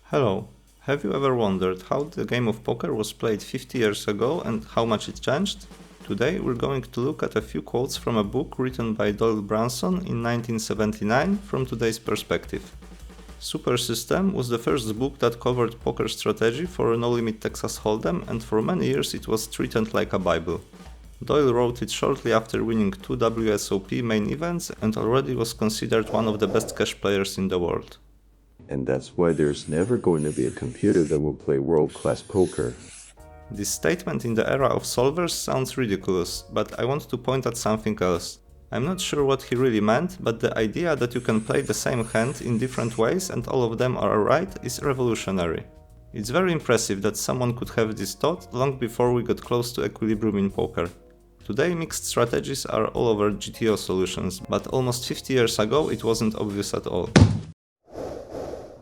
Hello, have you ever wondered how the game of poker was played 50 years ago and how much it changed? Today we're going to look at a few quotes from a book written by Doyle Brunson in 1979 from today's perspective. Super System was the first book that covered poker strategy for No Limit Texas Hold'em, and for many years it was treated like a Bible. Doyle wrote it shortly after winning 2 WSOP main events and already was considered one of the best cash players in the world. And that's why there's never going to be a computer that will play world-class poker. This statement in the era of solvers sounds ridiculous, but I want to point at something else. I'm not sure what he really meant, but the idea that you can play the same hand in different ways and all of them are right is revolutionary. It's very impressive that someone could have this thought long before we got close to equilibrium in poker. Today mixed strategies are all over GTO solutions, but almost 50 years ago it wasn't obvious at all.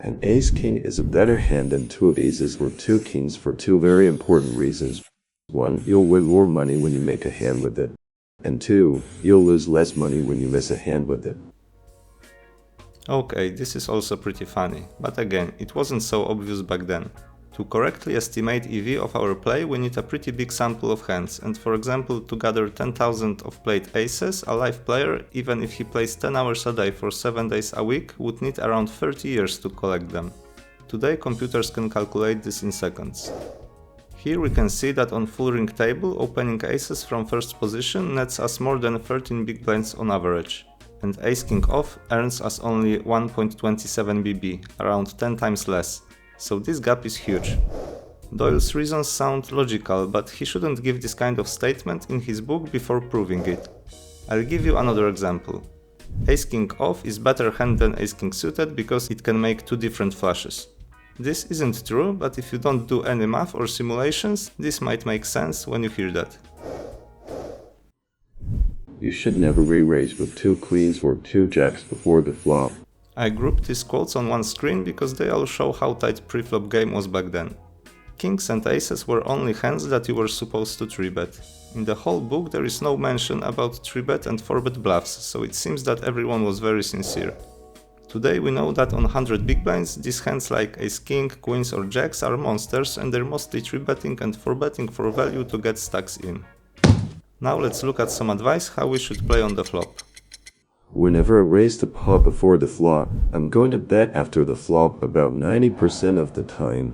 An ace-king is a better hand than two aces or two kings for two very important reasons. 1. You'll win more money when you make a hand with it. And 2. You'll lose less money when you miss a hand with it. Okay, this is also pretty funny, but again, it wasn't so obvious back then. To correctly estimate EV of our play, we need a pretty big sample of hands, and for example, to gather 10,000 of played aces, a live player, even if he plays 10 hours a day for 7 days a week, would need around 30 years to collect them. Today computers can calculate this in seconds. Here we can see that on full ring table, opening aces from first position nets us more than 13 big blinds on average, and ace-king off earns us only 1.27 BB, around 10 times less. So this gap is huge. Doyle's reasons sound logical, but he shouldn't give this kind of statement in his book before proving it. I'll give you another example. Ace-king off is better hand than ace-king suited because it can make two different flushes. This isn't true, but if you don't do any math or simulations, this might make sense when you hear that. You should never re-raise with two queens or two jacks before the flop. I grouped these quotes on one screen because they all show how tight preflop game was back then. Kings and aces were only hands that you were supposed to 3-bet. In the whole book there is no mention about 3-bet and 4-bet bluffs, so it seems that everyone was very sincere. Today we know that on 100 big blinds, these hands like ace-king, queens or jacks are monsters and they're mostly 3-betting and 4-betting for value to get stacks in. Now let's look at some advice how we should play on the flop. Whenever I raise the pot before the flop, I'm going to bet after the flop about 90% of the time.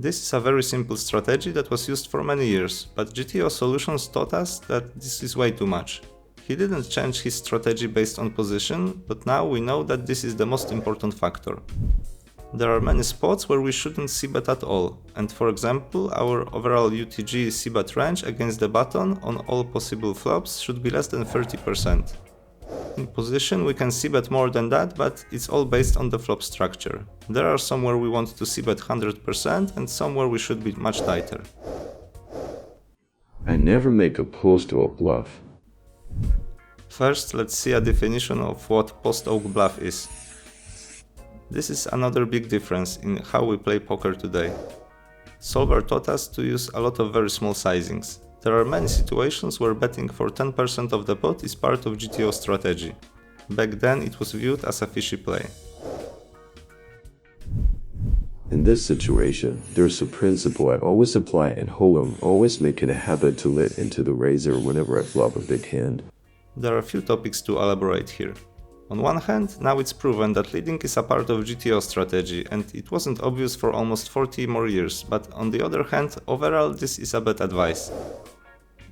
This is a very simple strategy that was used for many years, but GTO Solutions taught us that this is way too much. He didn't change his strategy based on position, but now we know that this is the most important factor. There are many spots where we shouldn't c-bet at all, and for example, our overall UTG c-bet range against the button on all possible flops should be less than 30%. In position we can c-bet more than that, but it's all based on the flop structure. There are some where we want to c-bet 100% and some where we should be much tighter. I never make a post-oak bluff. First, let's see a definition of what post-oak bluff is. This is another big difference in how we play poker today. Solver taught us to use a lot of very small sizings. There are many situations where betting for 10% of the pot is part of GTO strategy. Back then it was viewed as a fishy play. In this situation, there's a principle I always apply in Hold'em, always make it a habit to let into the razor whenever I flop a big hand. There are a few topics to elaborate here. On one hand, now it's proven that leading is a part of GTO strategy and it wasn't obvious for almost 40 more years, but on the other hand, overall this is a bad advice.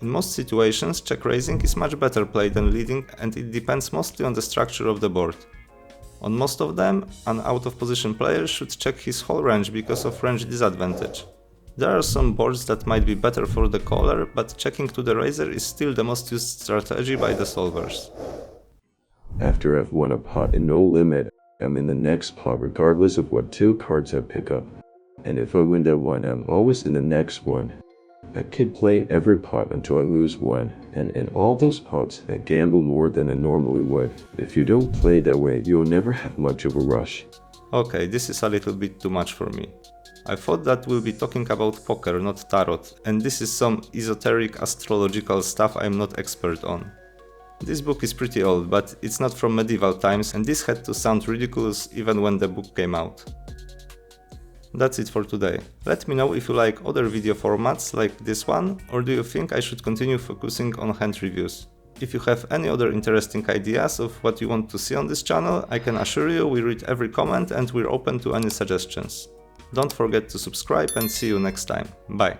In most situations, check raising is much better play than leading and it depends mostly on the structure of the board. On most of them, an out-of-position player should check his whole range because of range disadvantage. There are some boards that might be better for the caller, but checking to the raiser is still the most used strategy by the solvers. After I've won a pot in no limit, I'm in the next pot regardless of what two cards I pick up. And if I win that one, I'm always in the next one. I could play every pot until I lose one, and in all those pots, I gamble more than I normally would. If you don't play that way, you'll never have much of a rush. Okay, this is a little bit too much for me. I thought that we'll be talking about poker, not tarot, and this is some esoteric astrological stuff I'm not expert on. This book is pretty old, but it's not from medieval times, and this had to sound ridiculous even when the book came out. That's it for today. Let me know if you like other video formats like this one, or do you think I should continue focusing on hand reviews. If you have any other interesting ideas of what you want to see on this channel, I can assure you we read every comment and we're open to any suggestions. Don't forget to subscribe and see you next time. Bye!